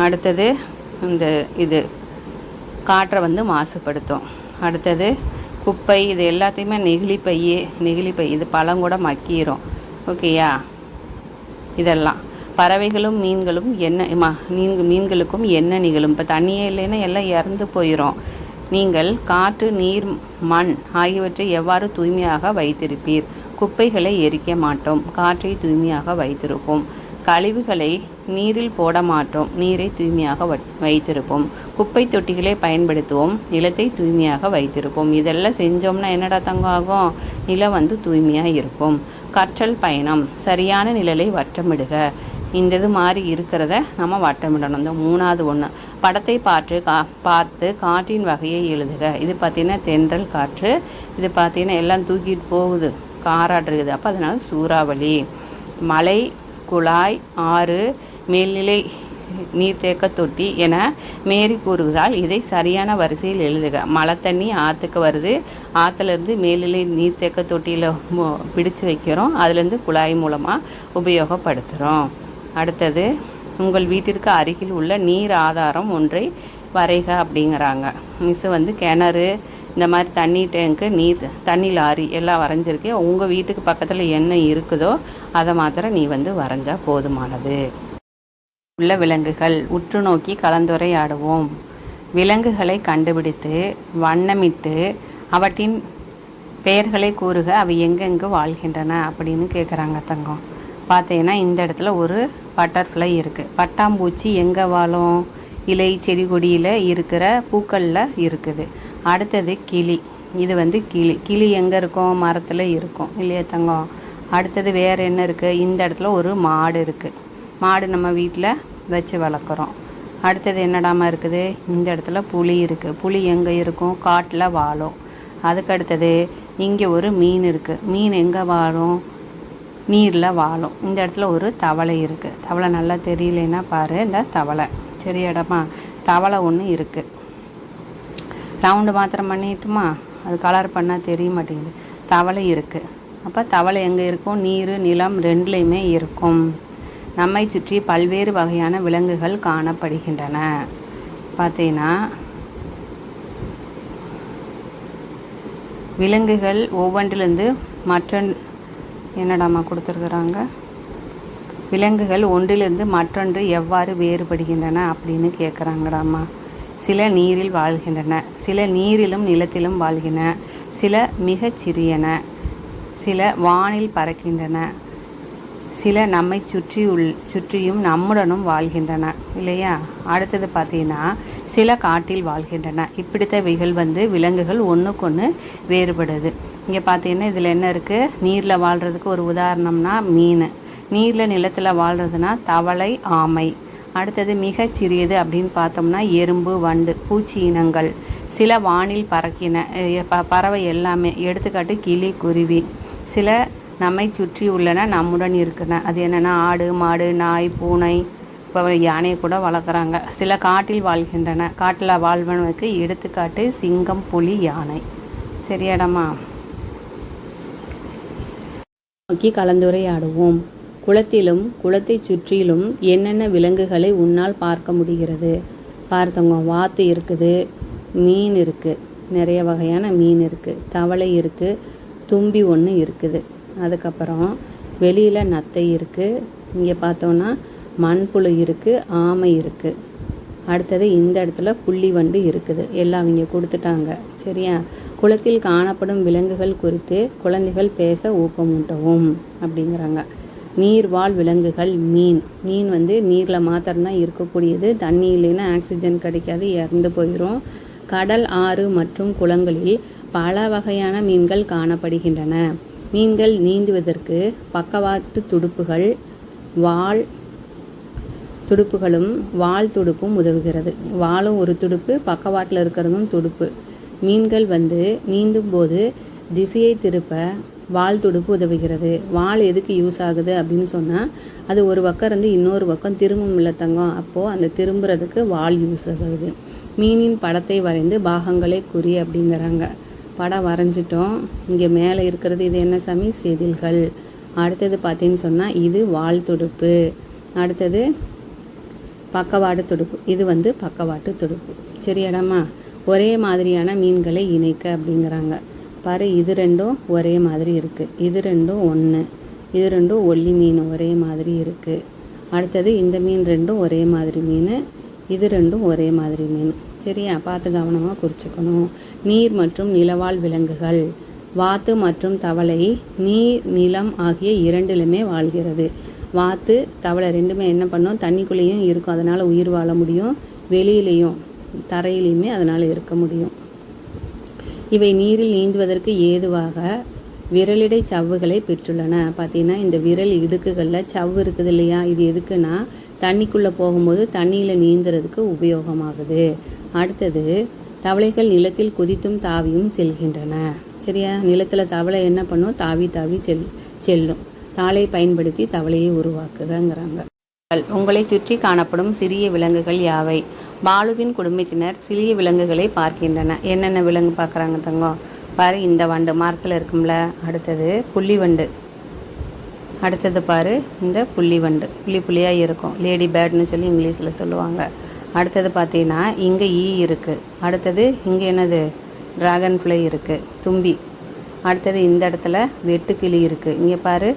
அடுத்தது இது காற்றை வந்து மாசுபடுத்தும். அடுத்தது குப்பை, இது எல்லாத்தையுமே நெகிழிப்பை இது பழம் கூட மக்கிரும். ஓகேயா? இதெல்லாம் பறவைகளும் மீன்களும் மீன்களுக்கும் என்ன நிகழும்? இப்போ தண்ணியே இல்லைன்னா எல்லாம் இறந்து போயிடும். நீங்கள் காற்று, நீர், மண் ஆகியவற்றை எவ்வாறு தூய்மையாக வைத்திருப்பீர்? குப்பைகளை எரிக்க மாட்டோம், காற்றை தூய்மையாக வைத்திருப்போம். கழிவுகளை நீரில் போட மாட்டோம், நீரை தூய்மையாக வைத்திருப்போம். குப்பை தொட்டிகளை பயன்படுத்துவோம், நிலத்தை தூய்மையாக வைத்திருப்போம். இதெல்லாம் செஞ்சோம்னா என்னடா தங்கம் ஆகும், நிலம் வந்து தூய்மையாக இருக்கும். கற்றல் பயணம், சரியான நிழலை வட்டமிடுக. இந்த இது மாதிரி இருக்கிறத நம்ம வட்டமிடணும். இந்த மூணாவது ஒன்று, படத்தை பார்த்து காற்றின் வகையை எழுதுக. இது பார்த்திங்கன்னா தென்றல் காற்று, இது பார்த்திங்கன்னா எல்லாம் தூக்கிட்டு போகுது, காராடுறது. அப்போ அதனால சூறாவளி. மலை, குழாய், ஆறு, மேல்நிலை நீர்த்தேக்க தொட்டி என மேரி கூறுகிறாள். இதை சரியான வரிசையில் எழுதுக. மழை தண்ணி ஆற்றுக்கு வருது, ஆற்றுலேருந்து மேல்நிலை நீர்த்தேக்க தொட்டியில் பிடிச்சு வைக்கிறோம், அதுலேருந்து குழாய் மூலமாக உபயோகப்படுத்துகிறோம். அடுத்தது, உங்கள் வீட்டிற்கு அருகில் உள்ள நீர் ஆதாரம் ஒன்றை வரைக அப்படிங்கிறாங்க. மிஸ் வந்து கிணறு, இந்த மாதிரி தண்ணி டேங்க்கு, தண்ணி லாரி எல்லாம் வரைஞ்சிருக்கேன். உங்கள் வீட்டுக்கு பக்கத்தில் என்ன இருக்குதோ அதை மாத்திரம் நீ வந்து வரைஞ்சா போதுமானது. உள்ள விலங்குகள், உற்று நோக்கி கலந்துரையாடுவோம். விலங்குகளை கண்டுபிடித்து வண்ணமிட்டு அவற்றின் பெயர்களை கூறுக. அவை எங்கெங்கு வாழ்கின்றன அப்படின்னு கேட்குறாங்க தங்கம். பார்த்தீங்கன்னா இந்த இடத்துல ஒரு பட்டர்ஃப்ளை இருக்குது. பட்டாம்பூச்சி எங்கே வாழும்? இலை, செடி கொடியில் இருக்கிற பூக்களில் இருக்குது. அடுத்தது கிளி. இது வந்து கிளி எங்கே இருக்கும்? மரத்தில் இருக்கும் இல்லையா தங்கம்? அடுத்தது வேறு என்ன இருக்குது? இந்த இடத்துல ஒரு மாடு இருக்குது. மாடு நம்ம வீட்டில் வச்சு வளர்க்குறோம். அடுத்தது என்னடாமல் இருக்குது? இந்த இடத்துல புலி இருக்குது. புலி எங்கே இருக்கும்? காட்டில் வாழும். அதுக்கு அடுத்தது இங்கே ஒரு மீன் இருக்குது. மீன் எங்கே வாழும்? நீரில் வாழும். இந்த இடத்துல ஒரு தவளை இருக்குது. தவளை நல்லா தெரியலன்னா பாரு, இந்த தவளை. சரி இடமா? தவளை ஒன்று இருக்குது. ரவுண்டு மாத்திரம் பண்ணிட்டுமா, அது கலர் பண்ணால் தெரிய மாட்டேங்குது. தவளை இருக்குது. அப்போ தவளை எங்கே இருக்கும்? நீர், நிலம் ரெண்டுலேயுமே இருக்கும். நம்மை சுற்றி பல்வேறு வகையான விலங்குகள் காணப்படுகின்றன. பார்த்தீங்கன்னா விலங்குகள் ஒவ்வொன்றிலிருந்து என்னடாமா கொடுத்துருக்குறாங்க? விலங்குகள் ஒன்றிலிருந்து மற்றொன்று எவ்வாறு வேறுபடுகின்றன அப்படின்னு கேட்குறாங்கடாமா. சில நீரில் வாழ்கின்றன, சில நீரிலும் நிலத்திலும் வாழ்கின்றன, சில மிகச் சிறியன, சில வானில் பறக்கின்றன, சில நம்மை சுற்றியும் நம்முடனும் வாழ்கின்றன இல்லையா? அடுத்தது பார்த்தீங்கன்னா சில காட்டில் வாழ்கின்றன. இப்படித்தவைகள் விலங்குகள் ஒன்றுக்கொன்று வேறுபடுது. இங்கே பார்த்தீங்கன்னா இதில் என்ன இருக்குது? நீரில் வாழ்கிறதுக்கு ஒரு உதாரணம்னா மீன், நீரில் நிலத்தில் வாழ்கிறதுனா தவளை, ஆமை. அடுத்தது மிகச் சிறியது அப்படின்னு பார்த்தோம்னா எறும்பு, வண்டு, பூச்சி இனங்கள். சில வானில் பறவை எல்லாமே, எடுத்துக்காட்டு கிளி, குருவி. சில நம்மை சுற்றி உள்ளன, நம்முடன் இருக்குன. அது என்னென்னா ஆடு, மாடு, நாய், பூனை, இப்போ யானையை கூட வளர்க்குறாங்க. சில காட்டில் வாழ்கின்றன, காட்டில் வாழ்வனுக்கு எடுத்துக்காட்டு சிங்கம், புலி, யானை. சரியாடமா? நோக்கி கலந்துரையாடுவோம். குளத்திலும் குளத்தை சுற்றிலும் என்னென்ன விலங்குகளை உன்னால் பார்க்க முடிகிறது? பார்த்தவங்க, வாத்து இருக்குது, மீன் இருக்குது, நிறைய வகையான மீன் இருக்குது, தவளை இருக்குது, தும்பி ஒன்று இருக்குது. அதுக்கப்புறம் வெளியில் நத்தை இருக்குது. இங்கே பார்த்தோன்னா மண்புழு இருக்குது, ஆமை இருக்குது. அடுத்தது இந்த இடத்துல புள்ளி வண்டு இருக்குது. எல்லாம் இங்கே கொடுத்துட்டாங்க. சரியா? குளத்தில் காணப்படும் விலங்குகள் குறித்து குழந்தைகள் பேச ஊக்கமூட்டவும் அப்படிங்கிறாங்க. நீர்வாழ் விலங்குகள் மீன். மீன் வந்து நீரில் மாத்திரம்தான் இருக்கக்கூடியது. தண்ணி இல்லைன்னா ஆக்சிஜன் கிடைக்காது, இறந்து போயிடும். கடல், ஆறு மற்றும் குளங்களில் பல வகையான மீன்கள் காணப்படுகின்றன. மீன்கள் நீந்துவதற்கு பக்கவாட்டு துடுப்புகள் வால் துடுப்பும் உதவுகிறது. வாலும் ஒரு துடுப்பு, பக்கவாட்டில் இருக்கிறதும் துடுப்பு. மீன்கள் வந்து நீந்தும் போது திசையை திருப்ப வால் துடுப்பு உதவுகிறது. வால் எதுக்கு யூஸ் ஆகுது அப்படின்னு சொன்னால், அது ஒரு பக்கம் இருந்து இன்னொரு பக்கம் திரும்பும் இல்லை தங்கம். அப்போது அந்த திரும்புறதுக்கு வால் யூஸ் ஆகுது. மீனின் படத்தை வரைந்து பாகங்களை குறி அப்படிங்கிறாங்க. படம் வரைஞ்சிட்டோம். இங்கே மேலே இருக்கிறது இது என்ன சாமி? செதில்கள். அடுத்தது பார்த்தீங்கன்னு சொன்னால் இது வால் துடுப்பு. அடுத்தது பக்கவாட்டு துடுப்பு. இது வந்து பக்கவாட்டு துடுப்பு. சரியாடாமா? ஒரே மாதிரியான மீன்களை இணைக்க அப்படிங்கிறாங்க. பாரு, இது ரெண்டும் ஒரே மாதிரி இருக்குது. இது ரெண்டும் ஒன்று. இது ரெண்டும் ஒல்லி மீன் ஒரே மாதிரி இருக்குது. அடுத்தது இந்த மீன் ரெண்டும் ஒரே மாதிரி மீன். இது ரெண்டும் ஒரே மாதிரி மீன். சரியா? பார்த்து கவனமாக குறிச்சிக்கணும். நீர் மற்றும் நிலவாழ் விலங்குகள். வாத்து மற்றும் தவளை நீர், நிலம் ஆகிய இரண்டிலுமே வாழ்கிறது. வாத்து, தவளை ரெண்டுமே என்ன பண்ணோம்? தண்ணிக்குள்ளேயும் இருக்கும், அதனால் உயிர் வாழ முடியும். வெளியிலையும் தரையிலையுமே அதனால் இருக்க முடியும். இவை நீரில் நீந்துவதற்கு ஏதுவாக விரலிடை சவ்வுகளை பெற்றுள்ளன. பார்த்தீங்கன்னா இந்த விரல் இடுக்குகளில் சவ்வு இருக்குது இல்லையா? இது எதுக்குன்னா தண்ணிக்குள்ளே போகும்போது தண்ணியில் நீந்துறதுக்கு உபயோகமாகுது. அடுத்தது தவளைகள் நிலத்தில் குதித்தும் தாவியும் செல்கின்றன. சரியா? நிலத்தில் தவளை என்ன பண்ணும்? தாவி தாவி செல்லும். தாளை பயன்படுத்தி தவளையை உருவாக்குங்கிறாங்க. உங்களை சுற்றி காணப்படும் சிறிய விலங்குகள் யாவை? பாலுவின் குடும்பத்தினர் சிறிய விலங்குகளை பார்க்கின்றன. என்னென்ன விலங்கு பார்க்குறாங்க தங்கம்? பாரு, இந்த வண்டு மரத்தில் இருக்கும்ல. அடுத்தது புள்ளி வண்டு. அடுத்தது பாரு, இந்த புள்ளி வண்டு புள்ளியாக இருக்கும். லேடி பேர்ட்னு சொல்லி இங்கிலீஷில் சொல்லுவாங்க. அடுத்தது பார்த்தீங்கன்னா இங்கே ஈ இருக்குது. அடுத்தது இங்கே என்னது? ட்ராகன் ஃப்ளை இருக்குது, தும்பி. அடுத்தது இந்த இடத்துல வெட்டுக்கிளி இருக்குது. இங்கே பாரு,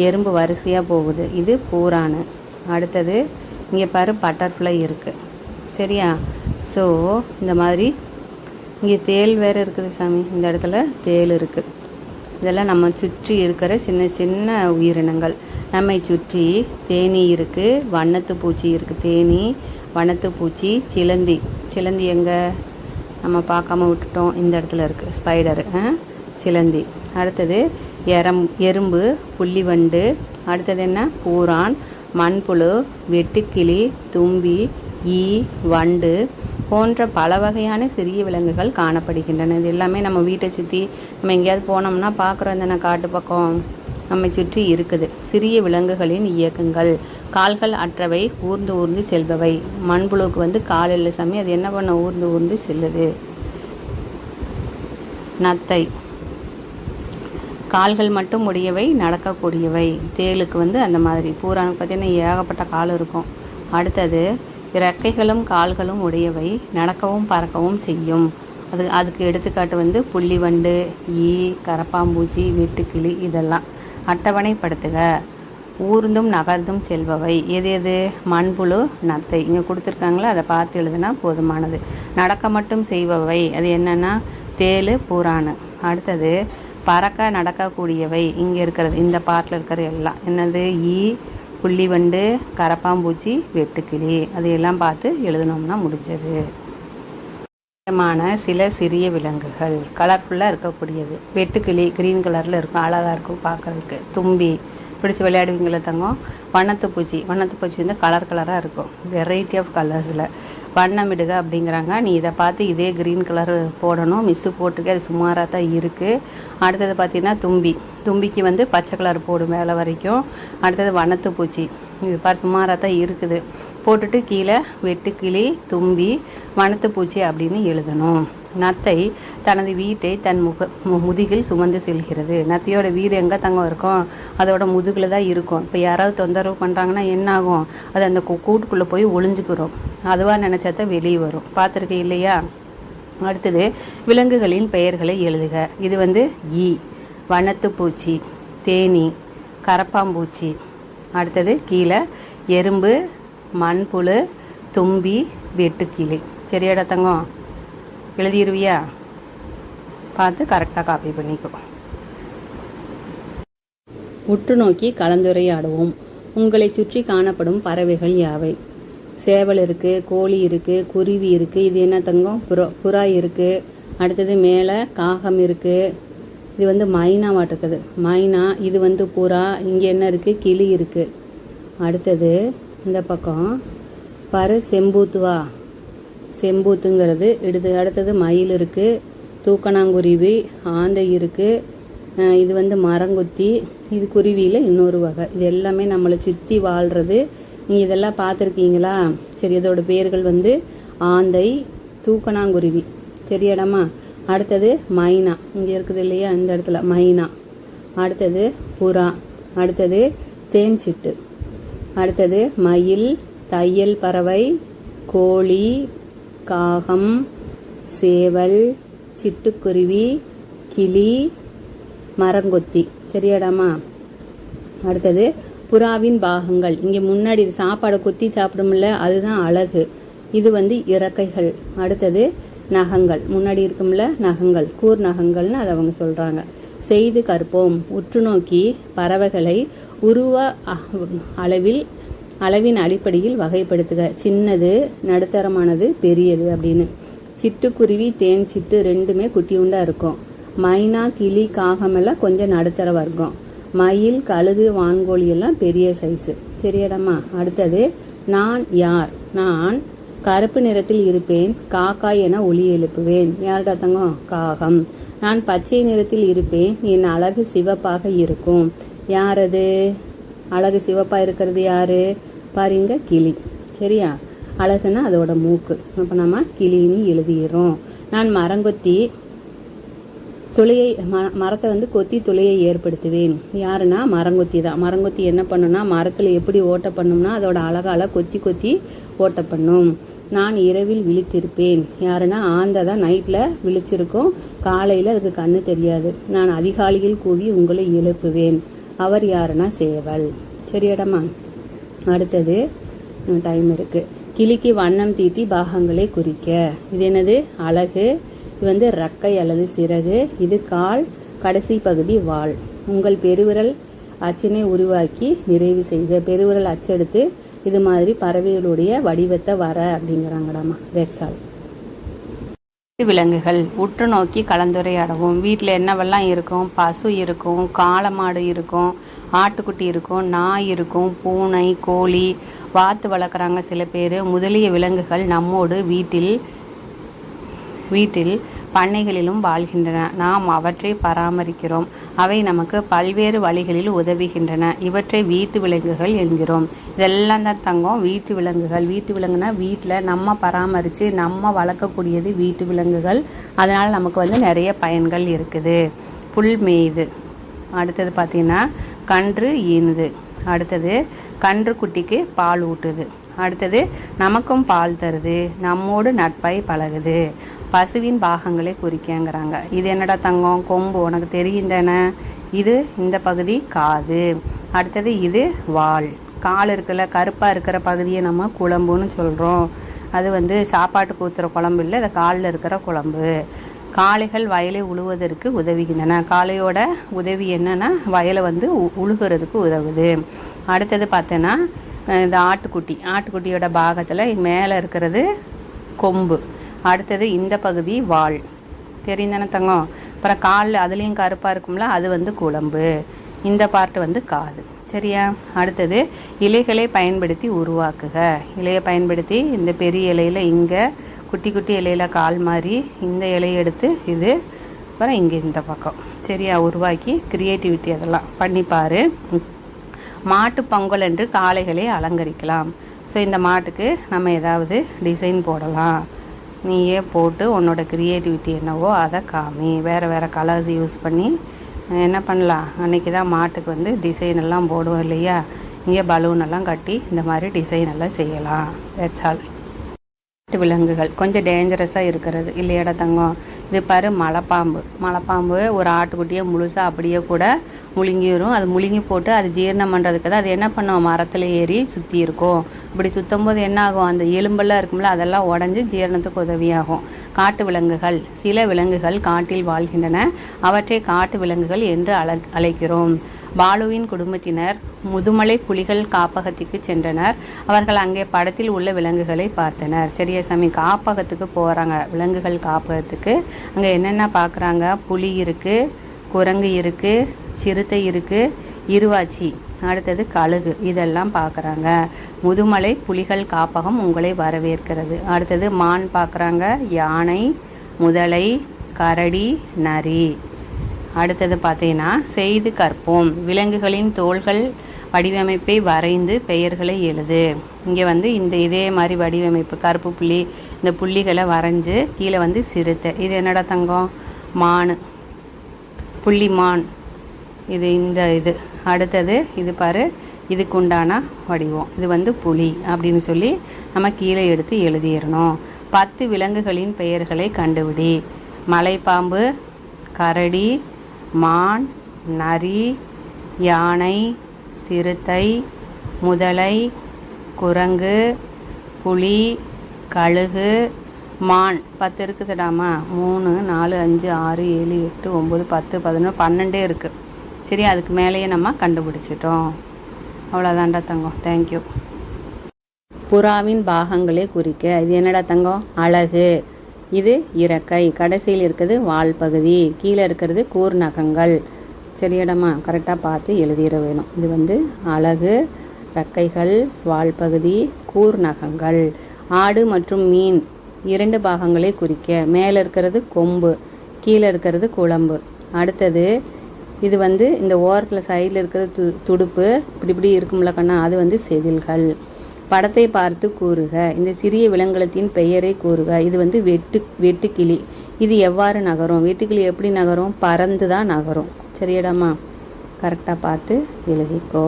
எறும்பு வரிசையாக போகுது. இது பூரானு. அடுத்தது இங்கே பாரு, பட்டர்ஃப்ளை இருக்குது. சரியா? ஸோ இந்த மாதிரி இங்கே தேள் வேறு இருக்குது சாமி. இந்த இடத்துல தேள் இருக்குது. இதெல்லாம் நம்ம சுற்றி இருக்கிற சின்ன சின்ன உயிரினங்கள். நம்மை சுற்றி தேனி இருக்குது, வண்ணத்து பூச்சி இருக்குது. தேனி, வண்ணத்து பூச்சி, சிலந்தி. சிலந்தி எங்கே? நம்ம பார்க்காம விட்டுட்டோம். இந்த இடத்துல இருக்குது ஸ்பைடரு, சிலந்தி. அடுத்தது எறும்பு, புள்ளி வண்டு. அடுத்தது என்ன? பூரான், மண்புழு, வெட்டுக்கிளி, தும்பி, ஈ, வண்டு போன்ற பல வகையான சிறிய விலங்குகள் காணப்படுகின்றன. இது எல்லாமே நம்ம வீட்டை சுற்றி நம்ம எங்கேயாவது போனோம்னா பார்க்குறோம் தானே, காட்டு பக்கம் நம்மை சுற்றி இருக்குது. சிறிய விலங்குகளின் இயக்கங்கள். கால்கள் அற்றவை, ஊர்ந்து ஊர்ந்து செல்பவை. மண்புழுவுக்கு வந்து கால் இல்லை சாமி, அது என்ன பண்ண? ஊர்ந்து ஊர்ந்து செல்லுது. நத்தை கால்கள் மட்டும் உடையவை, நடக்கக்கூடியவை. தேளுக்கு வந்து அந்த மாதிரி. பூரானுக்கு பார்த்தீங்கன்னா ஏகப்பட்ட கால் இருக்கும். அடுத்தது இறக்கைகளும் கால்களும் உடையவை, நடக்கவும் பறக்கவும் செய்யும். அதுக்கு எடுத்துக்காட்டு வந்து புள்ளி வண்டு, ஈ, கரப்பாம்பூச்சி, வெட்டுக்கிளி. இதெல்லாம் அட்டவணைப்படுத்துக. ஊர்ந்தும் நகர்ந்தும் செல்பவை. எது எது? மண்புழு, நத்தை. இங்கே கொடுத்துருக்காங்களா, அதை பார்த்து எழுதுனா போதுமானது. நடக்க மட்டும் செய்பவை அது என்னென்னா தேள், பூரானு. அடுத்தது பறக்க நடக்கக்கூடியவை. இங்கே இருக்கிறது, இந்த பார்ட்டில் இருக்கிற எல்லாம் என்னது? ஈ, புள்ளி வண்டு, கரப்பாம்பூச்சி, வெட்டுக்கிளி. அதையெல்லாம் பார்த்து எழுதினோம்னா முடிஞ்சது. முக்கியமான சில சிறிய விலங்குகள். கலர்ஃபுல்லாக இருக்கக்கூடியது. வெட்டுக்கிளி க்ரீன் கலரில் இருக்கும், அழகாக இருக்கும் பார்க்குறதுக்கு. தும்பி பிடிச்சி விளையாடுவீங்களே தங்கம். வண்ணத்து பூச்சி வந்து கலர் கலராக இருக்கும், வெரைட்டி ஆஃப் கலர்ஸில். வண்ணமிடுக அப்படிங்கிறாங்க. நீ இதை பார்த்து இதே க்ரீன் கலர் போடணும். மிஸ்ஸு போட்டிருக்கே, அது சுமாராக தான் இருக்குது. அடுத்தது பார்த்திங்கன்னா தும்பிக்கு வந்து பச்சை கலர் போடும் மேலே வரைக்கும். அடுத்தது வண்ணத்து பூச்சி, இது பார் சுமாராக தான் இருக்குது. போட்டுட்டு கீழே வெட்டுக்கிளி, தும்பி, வண்ணத்து பூச்சி அப்படின்னு எழுதணும். நத்தை தனது வீட்டை தன் முதுகில் சுமந்து செல்கிறது. நத்தையோட வீடு எங்கே தங்கம் இருக்கும்? அதோட முதுகில் தான் இருக்கும். இப்போ யாராவது தொந்தரவு பண்ணுறாங்கன்னா என்ன ஆகும்? அது அந்த கூட்டுக்குள்ளே போய் ஒளிஞ்சுக்கிறோம். அதுவாக நினச்சாத்த வெளியே வரும். பார்த்துருக்க இல்லையா? அடுத்தது விலங்குகளின் பெயர்களை எழுதுக. இது வந்து ஈ, வண்ணத்து பூச்சி, தேனி, கரப்பாம்பூச்சி. அடுத்தது கீழே எறும்பு, மண்புழு, தும்பி, வெட்டுக்கிளி. சரியாடா தங்கம்? எழுதிடுவியா? பார்த்து கரெக்டாக காப்பி பண்ணிக்கோ. உற்று நோக்கி கலந்துரையாடுவோம். உங்களை சுற்றி காணப்படும் பறவைகள் யாவை? சேவல் இருக்குது, கோழி இருக்குது, குருவி இருக்குது. இது என்ன தங்கம்? புறா இருக்குது. அடுத்தது மேலே காகம் இருக்குது. இது மைனாவாட்டு இருக்குது. மைனா. இது புறா. இங்கே என்ன இருக்குது? கிளி இருக்குது. அடுத்தது இந்த பக்கம் பாரு, செம்பூத்துவா. செம்பூத்துங்கிறது அடுத்தது மயில் இருக்குது, தூக்கணாங்குருவி, ஆந்தை இருக்குது. இது மரங்கொத்தி. இது குருவியில் இன்னொரு வகை. இது எல்லாமே நம்மளை சுற்றி வாழ்கிறது. நீங்கள் இதெல்லாம் பார்த்துருக்கீங்களா? சரி, இதோட பேர்கள் ஆந்தை, தூக்கணாங்குருவி. சரியாடாமா? அடுத்தது மைனா. இங்கே இருக்குது இல்லையா, இந்த இடத்துல மைனா. அடுத்தது புறா. அடுத்தது தேன்சிட்டு. அடுத்தது மயில், தையல் பறவை, கோழி, காகம், சேவல், சிட்டுக்குருவி, கிளி, மரங்கொத்தி. சரியாடாமா? அடுத்தது புறாவின் பாகங்கள். இங்கே முன்னாடி சாப்பாடை கொத்தி சாப்பிடும்ல, அதுதான் அழகு. இது இறக்கைகள். அடுத்தது நகங்கள். முன்னாடி இருக்கும்ல நகங்கள், கூர் நகங்கள்னு அதை அவங்க சொல்கிறாங்க. செய்து கற்போம். உற்று நோக்கி பறவைகளை உருவ அளவின் அடிப்படையில் வகைப்படுத்துக. சின்னது, நடுத்தரமானது, பெரியது அப்படின்னு. சிட்டுக்குருவி, தேன் சிட்டு ரெண்டுமே குட்டியுண்டா இருக்கும். மைனா, கிளி, காகமெல்லாம் கொஞ்சம் நடுத்தர வர்க்கம். மயில், கழுகு, வான்கோழி எல்லாம் பெரிய சைஸு. சரியாடம்மா? அடுத்தது நான் யார்? நான் கருப்பு நிறத்தில் இருப்பேன், காக்காய் என ஒலி எழுப்புவேன். யார்டா தங்கம்? காகம். நான் பச்சை நிறத்தில் இருப்பேன், என் அழகு சிவப்பாக இருக்கும். யாரது? அழகு சிவப்பாக இருக்கிறது யாரு? பாருங்க, கிளி. சரியா? அழகுன்னா அதோட மூக்கு. அப்போ நம்ம கிளின்னு எழுதிடுறோம். நான் மரங்கொத்தி, துளையை மரத்தை கொத்தி துளையை ஏற்படுத்துவேன். யாருன்னா மரங்கொத்தி தான். மரங்கொத்தி என்ன பண்ணுன்னா, மரத்தில் எப்படி ஓட்ட பண்ணும்னா அதோட அழகால கொத்தி கொத்தி ஓட்ட பண்ணும். நான் இரவில் விழித்திருப்பேன். யாருன்னா ஆந்தை தான். நைட்டில் விழிச்சிருக்கும், காலையில் அதுக்கு கண்ணு தெரியாது. நான் அதிகாலையில் கூவி உங்களை எழுப்புவேன். அவர் யாருன்னா சேவல். சரியாடம்மா? அடுத்தது டைம் இருக்குது. கிளிக்கு வண்ணம் தீட்டி பாகங்களை குறிக்க. இது என்னது? அழகு. இது ரக்கை அல்லது சிறகு. இது கால், கடைசி பகுதி வால். உங்கள் பெருவிரல் அச்சினை உருவாக்கி நிறைவு செய்க. பெருவிரல் அச்செடுத்து இது மாதிரி பறவைகளுடைய வடிவத்தை வர அப்படிங்கிறாங்கடாமா. That's all. விலங்குகள். உற்று நோக்கி கலந்துரையாடவும். வீட்டில் என்னவெல்லாம் இருக்கும்? பசு இருக்கும், காளமாடு இருக்கும், ஆட்டுக்குட்டி இருக்கும், நாய் இருக்கும், பூனை, கோழி, வாத்து வளர்க்குறாங்க சில பேர். முதலிய விலங்குகள் நம்மோடு வீட்டில் பண்ணைகளிலும் வாழ்கின்றன. நாம் அவற்றை பராமரிக்கிறோம். அவை நமக்கு பல்வேறு வழிகளில் உதவுகின்றன. இவற்றை வீட்டு விலங்குகள் என்கிறோம். இதெல்லாம் தான் தங்கம் வீட்டு விலங்குகள். வீட்டு விலங்குனா வீட்டில் நம்ம பராமரித்து நம்ம வளர்க்கக்கூடியது வீட்டு விலங்குகள். அதனால் நமக்கு நிறைய பயன்கள் இருக்குது. புல் மேயுது. அடுத்தது பார்த்திங்கன்னா கன்று ஈனுது. அடுத்தது கன்று குட்டிக்கு பால் ஊட்டுது. அடுத்தது நமக்கும் பால் தருது. நம்மோடு நட்பாய் பழகுது. பசுவின் பாகங்களை குறிக்கங்கிறாங்க. இது என்னடா தங்கம்? கொம்பு. உனக்கு தெரியும் தானே? இது இந்த பகுதி காது. அடுத்தது இது வால். கால் இருக்குல்ல, கருப்பாக இருக்கிற பகுதியை நம்ம குழம்புன்னு சொல்கிறோம். அது சாப்பாட்டுக்கு ஊற்றுற குழம்பு இல்லை, அது காலில் இருக்கிற குழம்பு. காளைகள் வயலை உழுவதற்கு உதவுகின்றன. காளையோட உதவி என்னன்னா வயலை உழுகிறதுக்கு உதவுது. அடுத்தது பார்த்தோன்னா இந்த ஆட்டுக்குட்டியோட பாகத்தில் மேலே இருக்கிறது கொம்பு. அடுத்தது இந்த பகுதி வால். தெரியுதானே தங்கம்? அப்புறம் கால் அதுலேயும் கருப்பாக இருக்கும்ல, அது குழம்பு. இந்த பார்ட்டு காது. சரியா? அடுத்தது இலைகளை பயன்படுத்தி உருவாக்குக. இலையை பயன்படுத்தி இந்த பெரிய இலையில் இங்கே குட்டி குட்டி இலையில் கால் மாதிரி இந்த இலையை எடுத்து இது அப்புறம் இங்கே இந்த பக்கம். சரியா? உருவாக்கி கிரியேட்டிவிட்டி அதெல்லாம் பண்ணிப்பார். மாட்டு பொங்கல் என்று காளைகளை அலங்கரிக்கலாம். ஸோ இந்த மாட்டுக்கு நம்ம ஏதாவது டிசைன் போடலாம். நீயே போட்டு உன்னோட க்ரியேட்டிவிட்டி என்னவோ அதை காமி. வேறு கலர்ஸ் யூஸ் பண்ணி என்ன பண்ணலாம்? அன்றைக்கி தான் மாட்டுக்கு டிசைன் எல்லாம் போடுவோம் இல்லையா? இங்கே பலூன் எல்லாம் கட்டி இந்த மாதிரி டிசைன் எல்லாம் செய்யலாம். That's all. விலங்குகள் கொஞ்சம் டேஞ்சரஸாக இருக்கிறது இல்லையாடா தங்கம்? இது பாரு மலைப்பாம்பு ஒரு ஆட்டுக்குட்டியை முழுசாக அப்படியே கூட முழுங்கிடும். அது முழுங்கி போட்டு அது ஜீரணம் பண்ணுறதுக்கு தான் அது என்ன பண்ணும், மரத்தில் ஏறி சுற்றி இருக்கும். இப்படி சுற்றும் போது என்ன ஆகும், அந்த எலும்பெல்லாம் இருக்கும்ல அதெல்லாம் உடஞ்சி ஜீரணத்துக்கு உதவியாகும். காட்டு விலங்குகள். சில விலங்குகள் காட்டில் வாழ்கின்றன. அவற்றை காட்டு விலங்குகள் என்று அழைக்கிறோம். பாலுவின் குடும்பத்தினர் முதுமலை புலிகள் காப்பகத்துக்கு சென்றனர். அவர்கள் அங்கே படத்தில் உள்ள விலங்குகளை பார்த்தனர். சரியா சாமி, காப்பகத்துக்கு போகிறாங்க, விலங்குகள் காப்பகத்துக்கு. அங்கே என்னென்ன பார்க்குறாங்க, புலி இருக்குது, குரங்கு இருக்குது, சிறுத்தை இருக்குது, இருவாச்சி, அடுத்தது கழுகு, இதெல்லாம் பார்க்குறாங்க. முதுமலை புலிகள் காப்பகம் உங்களை வரவேற்கிறது. அடுத்தது மான் பார்க்குறாங்க, யானை, முதலை, கரடி, நரி. அடுத்தது பார்த்தீங்கன்னா செய்து கற்போம். விலங்குகளின் தோள்கள் வடிவமைப்பை வரைந்து பெயர்களை எழுது. இங்கே வந்து இதே மாதிரி வடிவமைப்பு கருப்பு புள்ளி இந்த புள்ளிகளை வரைஞ்சி கீழே வந்து சிறுத்தை. இது என்னடா தங்கம், மான், புள்ளி மான். இது அடுத்தது இது பாரு, இதுக்குண்டான வடிவம். இது வந்து புலி அப்படின்னு சொல்லி நம்ம கீழே எடுத்து எழுதிடணும். 10 விலங்குகளின் பெயர்களை கண்டுபிடி. மலைப்பாம்பு, கரடி, மான், நரி, யானை, சிறுத்தை, முதலை, குரங்கு, புலி, கழுகு, மான். 10 இருக்குதுடாமா. 3, 4, 5, 6, 7, 8, 9, 10, 11, 12 இருக்குது. சரி, அதுக்கு மேலேயே நம்ம கண்டுபிடிச்சிட்டோம். அவ்வளோதான்டா தங்கம். தேங்க்யூ. புறாவின் பாகங்களை குறிக்க. இது என்னடா தங்கம், அலகு. இது இறக்கை. கடைசியில் இருக்கிறது வால் பகுதி. கீழே இருக்கிறது கூர்நகங்கள். சரியாடமா, கரெக்டாக பார்த்து எழுதிட வேணும். இது வந்து அலகு, இறக்கைகள், வால் பகுதி, கூர்நகங்கள். ஆடு மற்றும் மீன் 2 பாகங்களை குறிக்க. மேலே இருக்கிறது கொம்பு, கீழே இருக்கிறது குழம்பு. அடுத்தது இது வந்து இந்த ஓரத்தில் சைடில் இருக்கிறது துடுப்பு, இப்படி இருக்கும்ல கண்ணா, அது வந்து செதில்கள். படத்தை பார்த்து கூறுக. இந்த சிறிய விலங்குகளத்தின் பெயரை கூறுக. இது வந்து வெட்டுக்கிளி. இது எவ்வாறு நகரும், வெட்டுக்கிளி எப்படி நகரும், பறந்து தான் நகரும். சரியாடாமா, கரெக்டாக பார்த்து எழுதிக்கோ.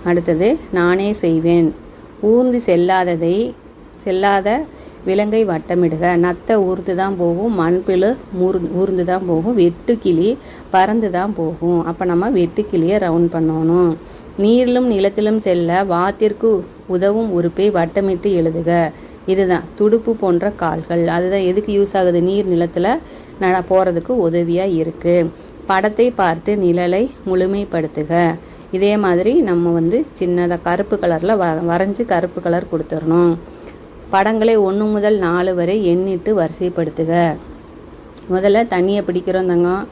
அடுத்தது நானே செய்வேன். ஊர்ந்து செல்லாத விலங்கை வட்டமிடுக. நத்தை ஊர்ந்து தான் போகும், மண்பிழு ஊர்ந்து தான் போகும், வெட்டுக்கிளி பறந்து தான் போகும். அப்போ நம்ம வெட்டுக்கிளியை ரவுண்ட் பண்ணணும். நீரிலும் நிலத்திலும் செல்ல வாத்திற்கு உதவும் உறுப்பை வட்டமிட்டு எழுதுக. இதுதான் துடுப்பு போன்ற கால்கள். அதுதான் எதுக்கு யூஸ் ஆகுது, நீர் நிலத்தில் போகிறதுக்கு உதவியாக இருக்குது. படத்தை பார்த்து நிழலை முழுமைப்படுத்துக. இதே மாதிரி நம்ம வந்து சின்னதாக கருப்பு கலரில் வரைஞ்சி கருப்பு கலர் கொடுத்துடணும். படங்களை 1 முதல் 4 வரை எண்ணிட்டு வரிசைப்படுத்துக. முதல்ல தண்ணியை பிடிக்கிறோம் தங்கம்.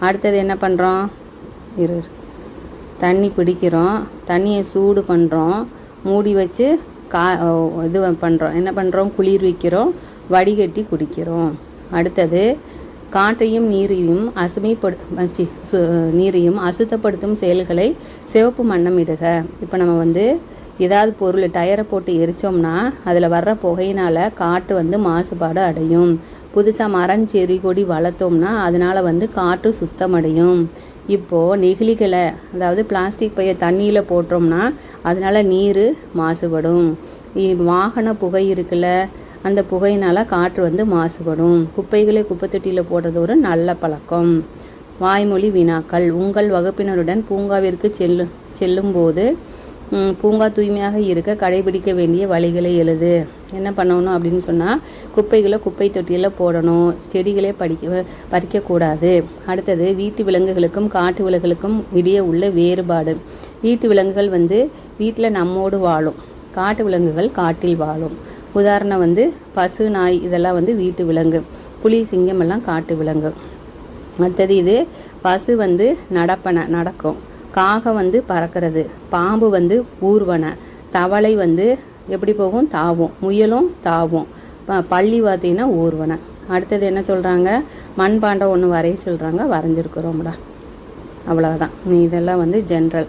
அடுத்தது என்ன பண்ணுறோம், தண்ணி பிடிக்கிறோம், தண்ணியை சூடு பண்ணுறோம், மூடி வச்சு இது பண்ணுறோம், என்ன பண்ணுறோம், குளிர் வைக்கிறோம், வடிகட்டி குடிக்கிறோம். அடுத்தது காற்றையும் நீரையும் அசுத்தப்படுத்தும் செயல்களை சிவப்பு வண்ணம் இடுக. இப்போ நம்ம வந்து ஏதாவது பொருள் டயரை போட்டு எரித்தோம்னா அதில் வர்ற புகையினால் காற்று வந்து மாசுபாடு அடையும். புதுசாக மரம் செடி கொடி வளர்த்தோம்னா அதனால் வந்து காற்று சுத்தமடையும். இப்போது நெகிழிகளை, அதாவது பிளாஸ்டிக் பையை தண்ணியில் போட்டோம்னா அதனால் நீர் மாசுபடும். வாகன புகை இருக்குல்ல, அந்த புகையினால் காற்று வந்து மாசுபடும். குப்பைகளை குப்பை தொட்டியில் போடுறது ஒரு நல்ல பழக்கம். வாய்மொழி வினாக்கள். உங்கள் வகுப்பினருடன் பூங்காவிற்கு செல்லும்போது பூங்கா தூய்மையாக இருக்க கடைபிடிக்க வேண்டிய வழிகளை எழுது. என்ன பண்ணணும் அப்படின்னு சொன்னால், குப்பைகளை குப்பை தொட்டியில் போடணும், செடிகளே பறிக்கக்கூடாது. அடுத்தது வீட்டு விலங்குகளுக்கும் காட்டு விலங்குகளுக்கும் இடையே உள்ள வேறுபாடு. வீட்டு விலங்குகள் வந்து வீட்டில் நம்மோடு வாழும், காட்டு விலங்குகள் காட்டில் வாழும். உதாரணம் வந்து பசு, நாய், இதெல்லாம் வந்து வீட்டு விலங்கு. புலி, சிங்கம் எல்லாம் காட்டு விலங்கு. அடுத்தது இது பசு வந்து நடக்கும், காகம் வந்து பறக்கிறது, பாம்பு வந்து ஊர்வன, தவளை வந்து எப்படி போகும், தாவும், முயலும் தாவும், பள்ளி பார்த்தீங்கன்னா ஊர்வன. அடுத்தது என்ன சொல்கிறாங்க, மண்பாண்டம் ஒன்று வரைய சொல்கிறாங்க, வரைஞ்சிருக்கிறோம்டா. அவ்வளோதான். இதெல்லாம் வந்து ஜென்ரல்.